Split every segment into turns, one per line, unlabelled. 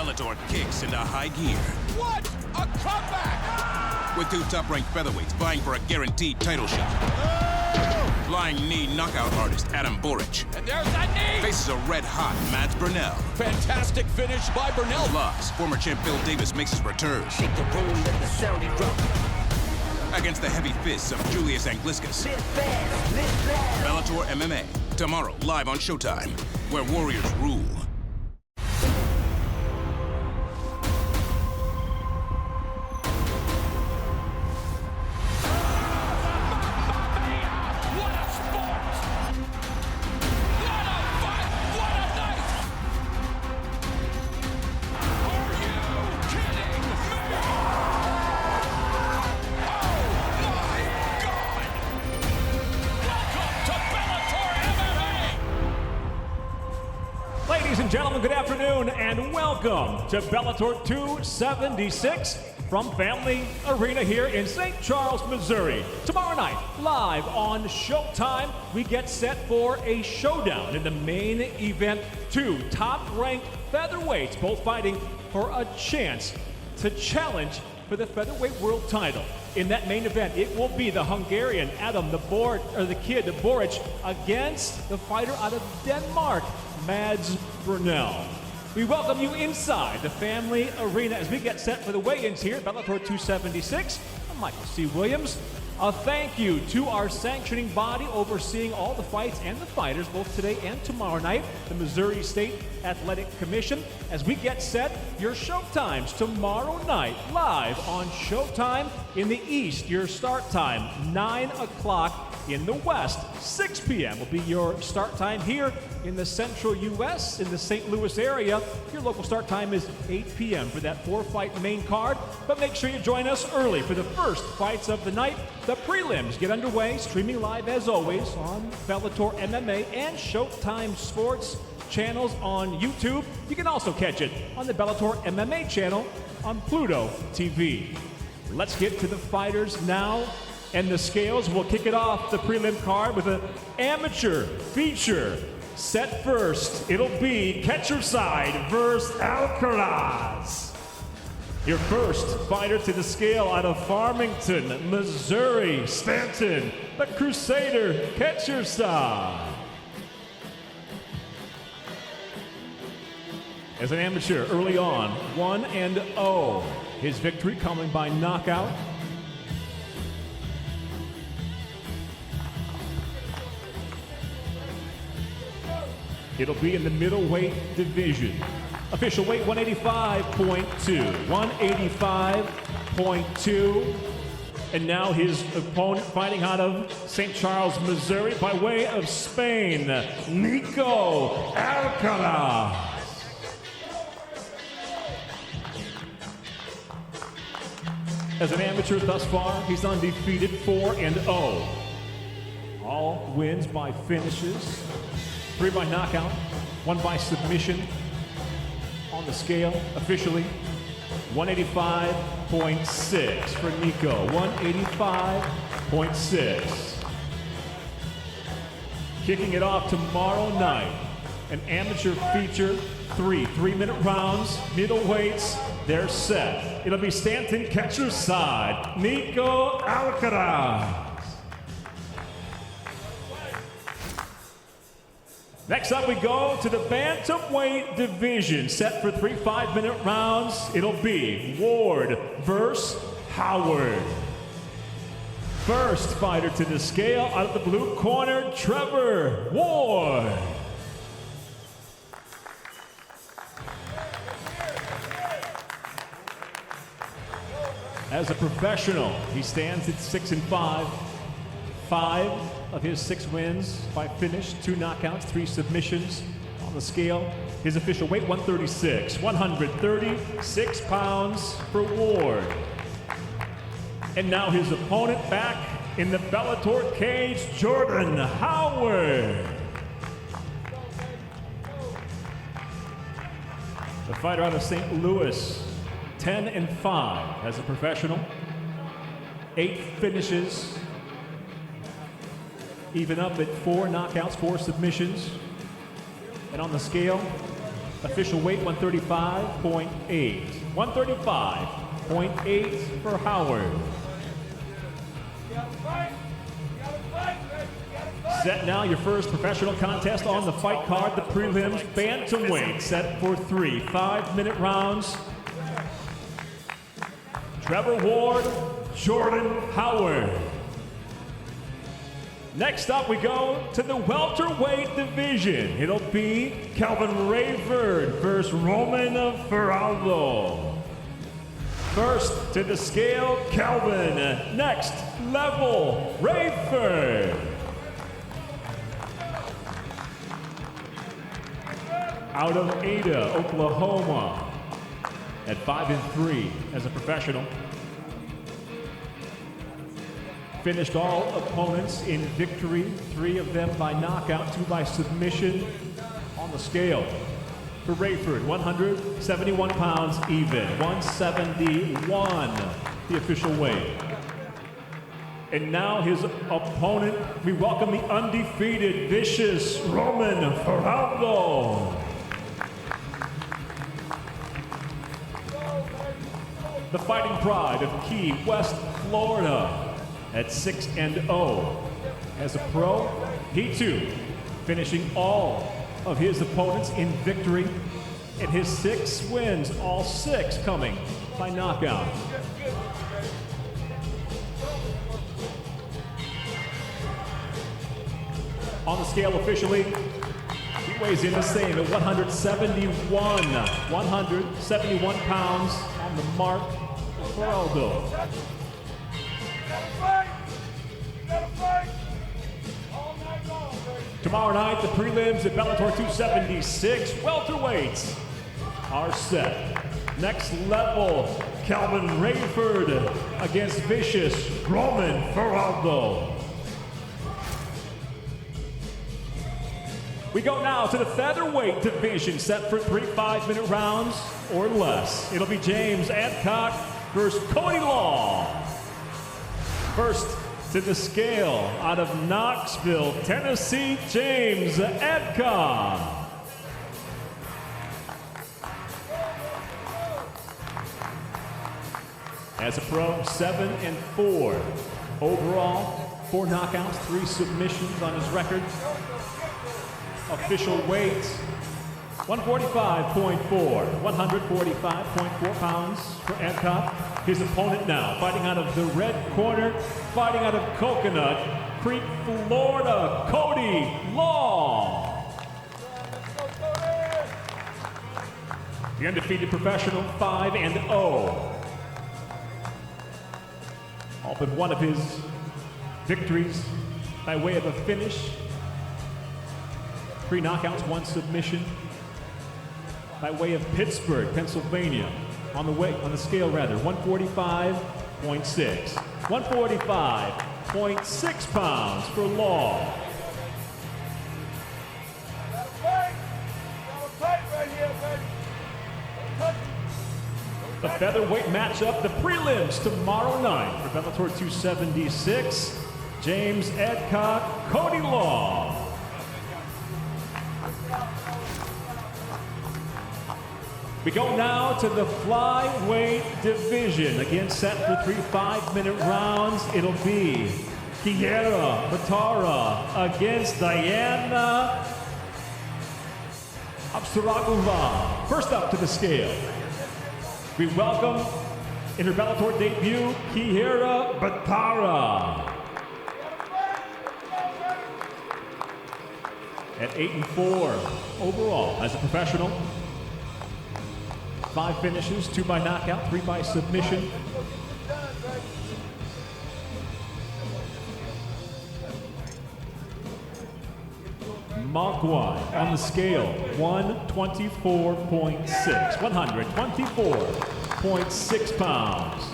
Bellator kicks into high gear.
What a comeback!
With two top-ranked featherweights vying for a guaranteed title shot.
Oh!
Flying knee knockout artist Adam Borich
And there's that knee!
faces a red-hot Mads Burnell.
Fantastic finish by Burnell.
Plus, former champ Bill Davis makes his return.
Shake the room, let the sound erupt.
Against the heavy fists of Julius Angliscus.
Live fast, live fast.
Bellator MMA, tomorrow live on Showtime, where warriors rule.
What a sport! What a fight! What a night! Are you kidding me? Oh my God! Welcome to Bellator MMA!
Ladies and gentlemen, good afternoon and welcome to Bellator 276 from Family Arena here in St. Charles, Missouri. Tomorrow night, live on Showtime, we get set for a showdown in the main event. Two top-ranked featherweights, both fighting for a chance to challenge for the featherweight world title. In that main event, it will be the Hungarian Adam Borich against the fighter out of Denmark, Mads Burnell. We welcome you inside the Family Arena as we get set for the weigh-ins here at Bellator 276. I'm Michael C. Williams. A thank you to our sanctioning body overseeing all the fights and the fighters both today and tomorrow night, the Missouri State Athletic Commission. As we get set, your showtimes tomorrow night live on Showtime in the East. Your start time, 9 o'clock. In the West, 6 p.m. will be your start time here in the central U.S., in the St. Louis area. Your local start time is 8 p.m. for that four-fight main card. But make sure you join us early for the first fights of the night. The prelims get underway, streaming live as always on Bellator MMA and Showtime Sports channels on YouTube. You can also catch it on the Bellator MMA channel on Pluto TV. Let's get to the fighters now. And the scales will kick it off the prelim card with an amateur feature. Set first, it'll be catcher side versus Alcaraz. Your first fighter to the scale out of Farmington, Missouri, Stanton, the Crusader catcher side. As an amateur early on, 1-0. His victory coming by knockout. It'll be in the middleweight division. Official weight 185.2. 185.2. And now his opponent fighting out of St. Charles, Missouri by way of Spain, Nico Alcaraz. As an amateur thus far, he's undefeated 4-0. All wins by finishes. 3 by knockout, 1 by submission. On the scale, officially, 185.6 for Nico, 185.6. Kicking it off tomorrow night, an amateur feature, 3 3-minute rounds, middleweights, they're set. It'll be Stanton catcher side, Nico Alcaraz. Next up, we go to the bantamweight division, set for 3 5-minute rounds. It'll be Ward versus Howard. First fighter to the scale out of the blue corner, Trevor Ward. As a professional, he stands at 6-5. 5 of his 6 wins by finish, 2 knockouts, 3 submissions. On the scale, his official weight 136, 136 pounds for Ward. And now his opponent back in the Bellator cage, Jordan Howard. The fighter out of St. Louis, 10-5 as a professional, 8 finishes, even up at 4 knockouts, 4 submissions. And on the scale, Official weight 135.8. 135.8 for Howard. Set now, your first professional contest on the fight card, the prelims, bantamweight, set for 3 5-minute rounds. Trevor Ward, Jordan Howard. Next up, we go to the welterweight division. It'll be Calvin Rayford versus Roman Feraldo. First to the scale, Calvin. Next level, Rayford. Out of Ada, Oklahoma, at 5-3 as a professional. Finished all opponents in victory, 3 of them by knockout, 2 by submission. On the scale for Rayford, 171 pounds even, 171 the official weight. And now his opponent, we welcome the undefeated, vicious Roman Feraldo. The fighting pride of Key West, Florida, at 6-0. As a pro, he too finishing all of his opponents in victory. In his 6 wins, all 6 coming by knockout. On the scale officially, he weighs in the same at 171 pounds on the mark for Aldo. Tomorrow night, the prelims at Bellator 276, welterweights are set. Next level, Calvin Rayford against vicious Roman Feraldo. We go now to the featherweight division, set for 3 5-minute rounds or less. It'll be James Adcock versus Cody Law. First to the scale, out of Knoxville, Tennessee, James Adcock. As a pro, 7-4. Overall, 4 knockouts, 3 submissions on his record. Official weight, 145.4. 145.4 pounds for Adcock. His opponent now, fighting out of the red corner, fighting out of Coconut Creek, Florida, Cody Law. The undefeated professional, 5-0. All but one of his victories by way of a finish. 3 knockouts, 1 submission by way of Pittsburgh, Pennsylvania. On the scale, 145.6. 145.6 pounds for Law. The featherweight matchup, the prelims tomorrow night for Bellator 276. James Adcock, Cody Law. We go now to the flyweight division. Again, set for 3 5-minute rounds. It'll be Kiera Batara against Diana Avsaragova. First up to the scale, we welcome in her Bellator debut, Kiera Batara. At 8-4 overall as a professional. 5 finishes, 2 by knockout, 3 by submission. Magwai on the scale, 124.6. 124.6 pounds.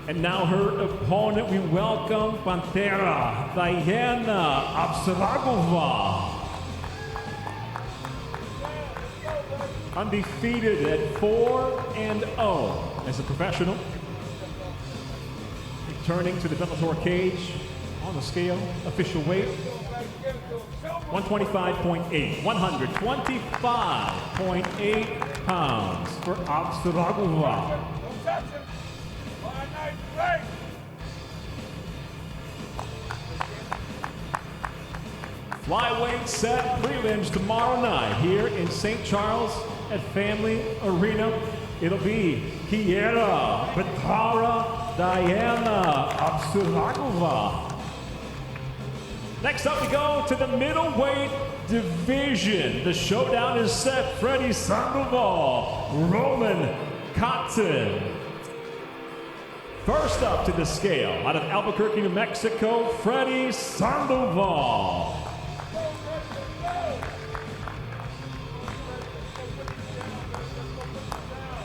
And now her opponent, we welcome Pantera, Diana Avsaragova. Undefeated at 4-0 as a professional. Returning to the Bellator cage on the scale, official weight, 125.8, 125.8 pounds for Avsaragova.
Don't touch him. Fine, nice break.
Flyweight set prelims tomorrow night here in St. Charles at Family Arena. It'll be Kiera Petara Diana Avsaragova. Next up, we go to the middleweight division. The showdown is set. Freddie Sandoval, Roman Cotton. First up to the scale, out of Albuquerque, New Mexico, Freddie Sandoval.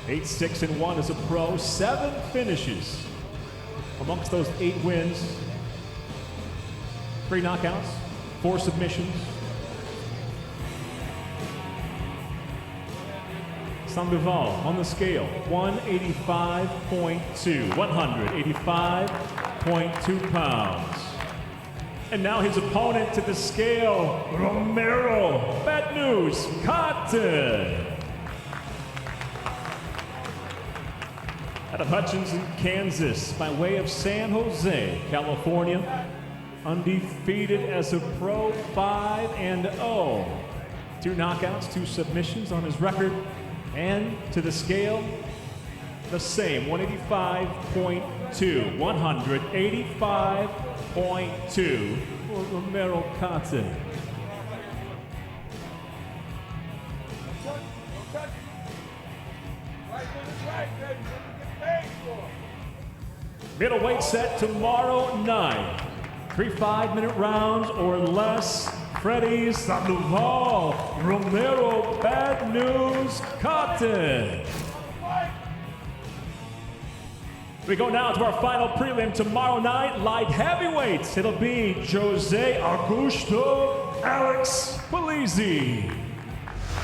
8-6-1 as a pro, 7 finishes. Amongst those 8 wins, 3 knockouts, 4 submissions. Sandoval on the scale, 185.2, 185.2 pounds. And now his opponent to the scale, Romero Bad News Cotton. Out of Hutchinson, Kansas, by way of San Jose, California. Undefeated as a pro, 5-0. 2 knockouts, 2 submissions on his record. And to the scale, the same, 185.2, 185.2 for Romero Cotton. Middleweight set tomorrow night. 3 5-minute rounds or less. Freddie Sandoval, Romero Bad News Cotton. We go now to our final prelim tomorrow night. Light heavyweights. It'll be Jose Augusto Alex Polizzi.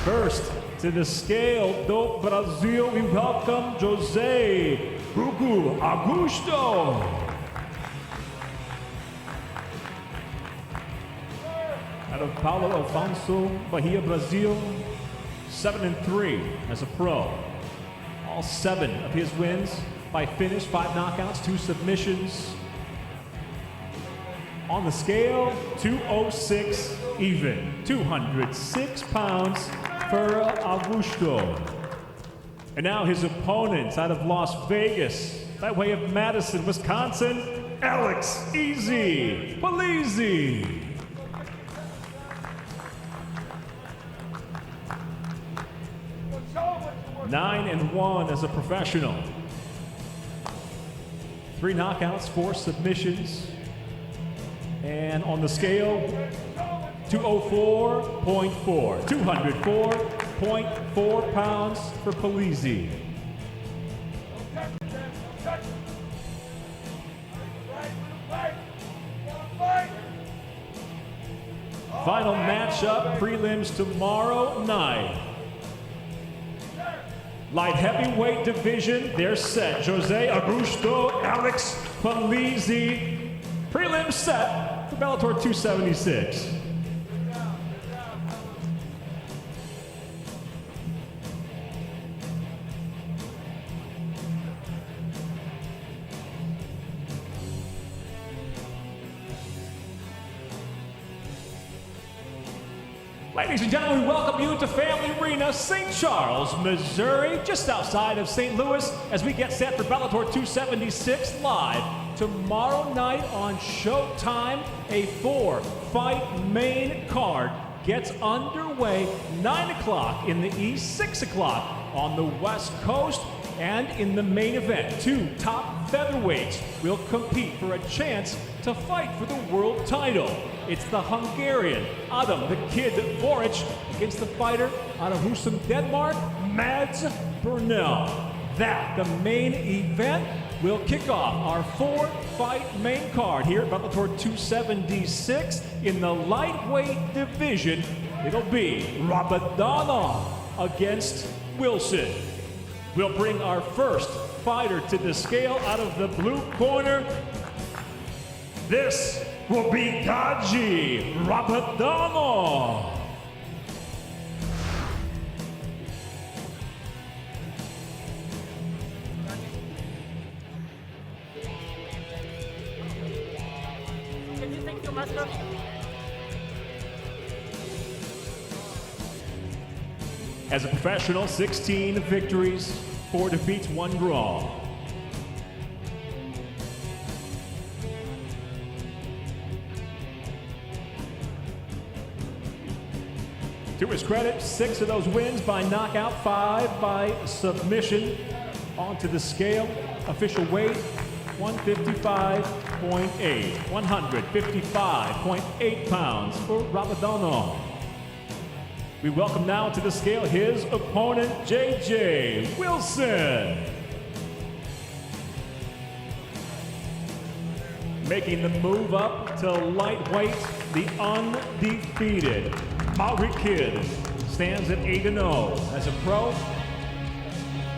First to the scale do Brazil, we welcome Jose Hugo Augusto. Out of Paulo Alfonso, Bahia, Brazil, 7-3 as a pro. All 7 of his wins by finish, 5 knockouts, 2 submissions. On the scale, 206 even, 206 pounds for Augusto. And now his opponents out of Las Vegas, by way of Madison, Wisconsin, Alex Easy Polizzi. 9-1 as a professional. 3 knockouts, 4 submissions. And on the scale, 204.4, 204.4 pounds for Polizzi. Final matchup, prelims tomorrow night. Light heavyweight division, they're set. Jose Augusto, Alex Polizzi. Prelim set for Bellator 276. Ladies and gentlemen, we welcome you to Family Arena, St. Charles, Missouri, just outside of St. Louis, as we get set for Bellator 276 live tomorrow night on Showtime. A 4-fight main card gets underway 9 o'clock in the East, 6 o'clock on the West Coast. And in the main event, 2 top featherweights will compete for a chance to fight for the world title. It's the Hungarian Adam the Kid Borich against the fighter out of Husum, Denmark, Mads Burnell. That, the main event, will kick off our 4-fight main card here at Bellator 276 in the lightweight division. It'll be Rabadanov against Wilson. We'll bring our first fighter to the scale out of the blue corner. This will be Rabadanov.
Can you thank your master?
As a professional, 16 victories, 4 defeats, 1 draw. To his credit, 6 of those wins by knockout, 5 by submission. Onto the scale, official weight, 155.8. 155.8 pounds for Rabadanov. We welcome now to the scale his opponent, J.J. Wilson. Making the move up to lightweight, the undefeated Maori Kid stands at 8-0 as a pro.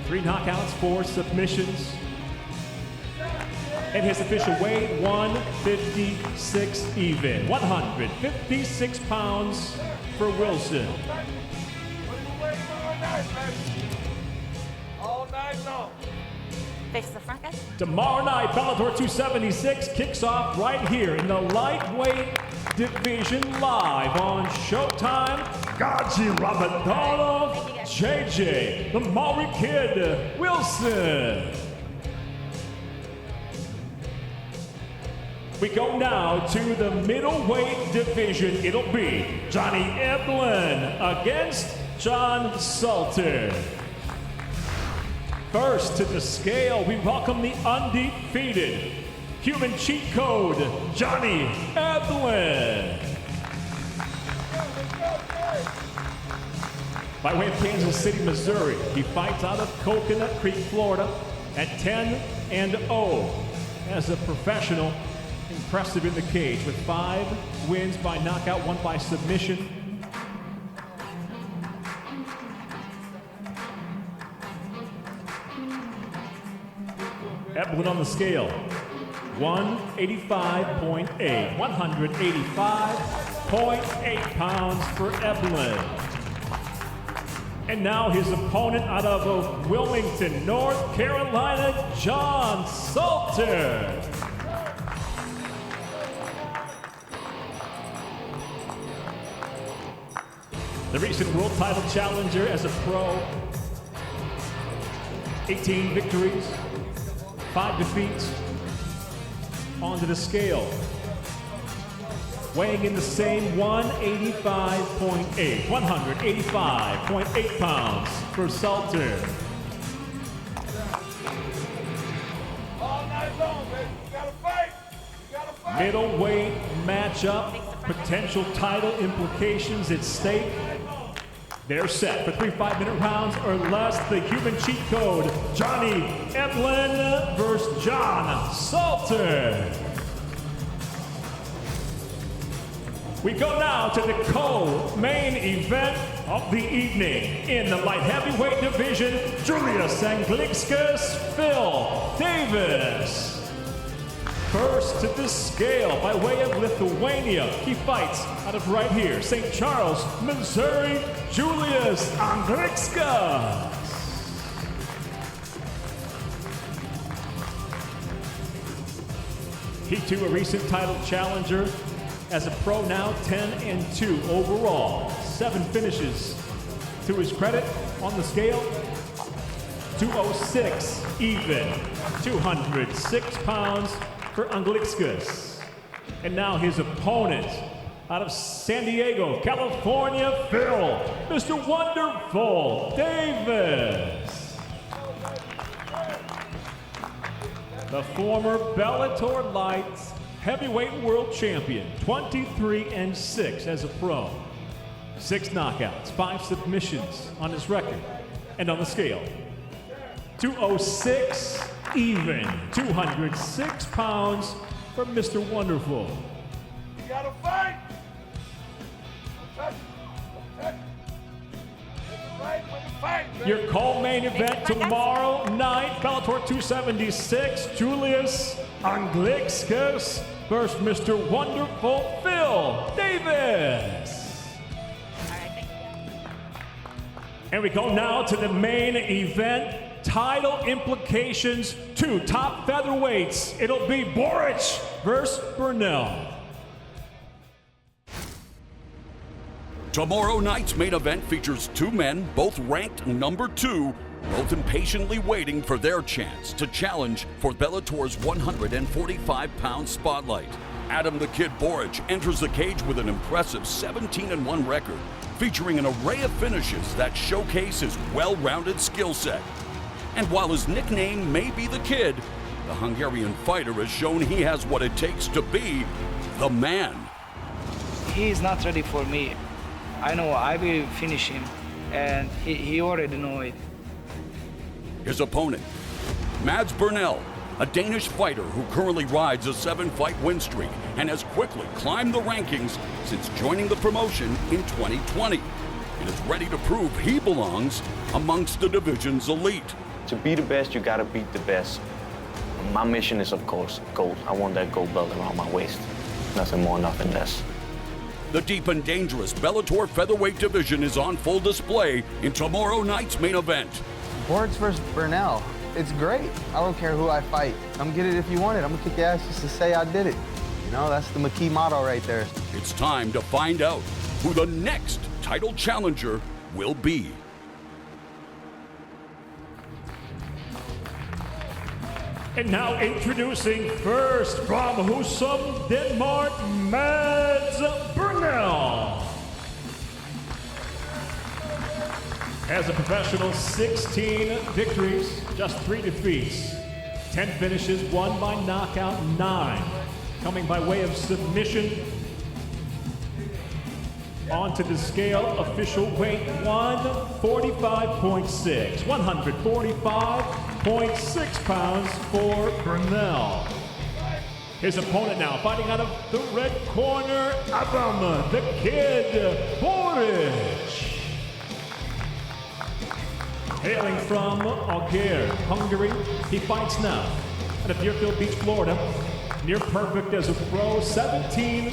3 knockouts, 4 submissions. And his official weight, 156 even. 156 pounds for Wilson.
All night long.
Face the front, guys.
Tomorrow night, Bellator 276 kicks off right here in the lightweight division live on Showtime. Rabadanov, JJ, the Maori Kid, Wilson. We go now to the middleweight division. It'll be Johnny Eblen against John Salter. First to the scale, we welcome the undefeated human cheat code, Johnny Eblen. By way of Kansas City, Missouri, he fights out of Coconut Creek, Florida at 10-0 as a professional. Impressive in the cage with 5 wins by knockout, 1 by submission. Eblen on the scale, 185.8. 185.8 pounds for Eblen. And now his opponent out of Wilmington, North Carolina, John Salter. The recent world title challenger as a pro. 18 victories, 5 defeats. Onto the scale. Weighing in the same 185.8. 185.8 pounds for Salter.
All night long, baby. You gotta fight. You gotta fight.
Middleweight matchup. Potential title implications at stake. They're set for 3 5-minute rounds or less. The human cheat code, Johnny Eblen versus John Salter. We go now to the co-main event of the evening. In the light heavyweight division, Julius Anglikskas, Phil Davis. First to the scale by way of Lithuania. He fights out of right here, St. Charles, Missouri, Julius Anglikskas. He too a recent title challenger. As a pro now, 10-2 overall. 7 finishes to his credit on the scale. 206 even. 206 pounds for Anglikskas. And now his opponent out of San Diego, California, Phil, Mr. Wonderful Davis. The former Bellator Light Heavyweight World Champion, 23-6 as a pro. 6 knockouts, 5 submissions on his record. And on the scale, 206 even, 206 pounds for Mr. Wonderful.
You gotta fight. Touch. Fight when you fight, baby.
Your co-main event tomorrow night, Bellator 276, Julius Anglikskas versus Mr. Wonderful Phil Davis. And we go now to the main event. Title implications, 2 top featherweights. It'll be Borich versus Burnell.
Tomorrow night's main event features 2 men, both ranked number 2, both impatiently waiting for their chance to challenge for Bellator's 145-pound spotlight. Adam the Kid Borich enters the cage with an impressive 17-1 record, featuring an array of finishes that showcase his well-rounded skill set. And while his nickname may be the Kid, the Hungarian fighter has shown he has what it takes to be the man.
He is not ready for me. I know I will finish him, and he already knows it.
His opponent, Mads Burnell, a Danish fighter who currently rides a 7-fight win streak and has quickly climbed the rankings since joining the promotion in 2020, and is ready to prove he belongs amongst the division's elite.
To be the best, you gotta beat the best. My mission is, of course, gold. I want that gold belt around my waist. Nothing more, nothing less.
The deep and dangerous Bellator featherweight division is on full display in tomorrow night's main event.
Borich versus Burnell. It's great. I don't care who I fight. Come get it if you want it. I'm gonna kick your ass just to say I did it. You know, that's the McKee motto right there.
It's time to find out who the next title challenger will be.
And now introducing first from Husum, Denmark, Mads Burnell. As a professional, 16 victories, just 3 defeats. 10 finishes, 1 by knockout, 9 coming by way of submission. Onto the scale, official weight 145.6, 145.6 pounds for Burnell. His opponent now fighting out of the red corner, Adam the Kid Borich. Hailing from Alger, Hungary, he fights now out of Deerfield Beach, Florida. Near perfect as a pro, 17-1.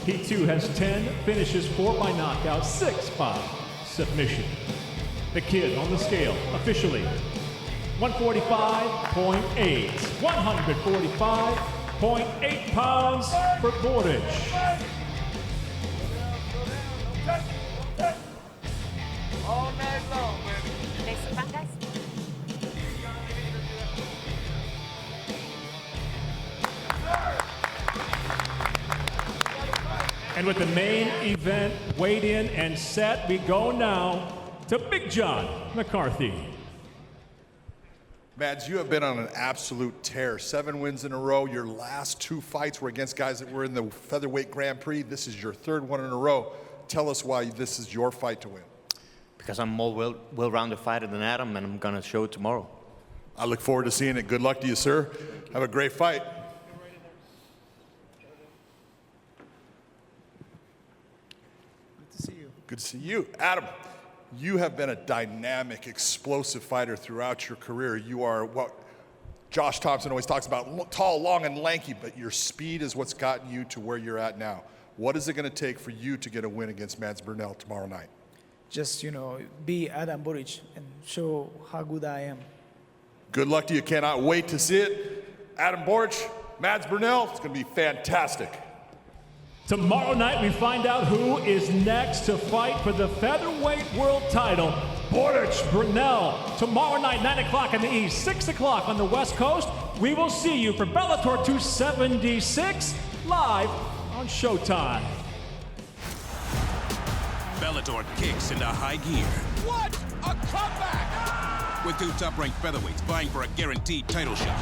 He too has 10 finishes, 4 by knockout, 6 by submission. The Kid on the scale, officially 145.8, 145.8 pounds for Borich.
All night long, baby.
Face the front, guys.
And with the main event weighed in and set, we go now to Big John McCarthy.
Mads, you have been on an absolute tear. 7 wins in a row. Your last 2 fights were against guys that were in the featherweight Grand Prix. This is your 3rd one in a row. Tell us why this is your fight to win.
Because I'm more well-rounded fighter than Adam, and I'm gonna show it tomorrow.
I look forward to seeing it. Good luck to you, sir. Have a great fight. Good to see you. Adam, you have been a dynamic, explosive fighter throughout your career. You are what Josh Thompson always talks about, tall, long, and lanky, but your speed is what's gotten you to where you're at now. What is it going to take for you to get a win against Mads Burnell tomorrow night?
Just, you know, be Adam Borich and show how good I am.
Good luck to you. Cannot wait to see it. Adam Borich, Mads Burnell, it's going to be fantastic.
Tomorrow night, we find out who is next to fight for the featherweight world title. Borich Burnell. Tomorrow night, 9 o'clock in the East, 6 o'clock on the West Coast. We will see you for Bellator 276 live on Showtime.
Bellator kicks into high gear.
What a comeback!
With 2 top-ranked featherweights vying for a guaranteed title shot.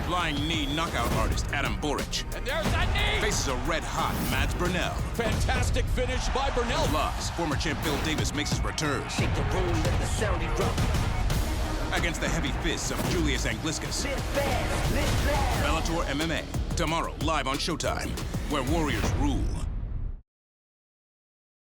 Flying knee knockout artist Adam Borich
And there's that knee!
faces a red-hot Mads Burnell.
Fantastic finish by Burnell.
Plus, former champ Phil Davis makes his return
Shake the room, let the sound erupt.
against the heavy fists of Julius Angliscus.
Live fast, live loud.
Bellator MMA, tomorrow live on Showtime, where warriors rule.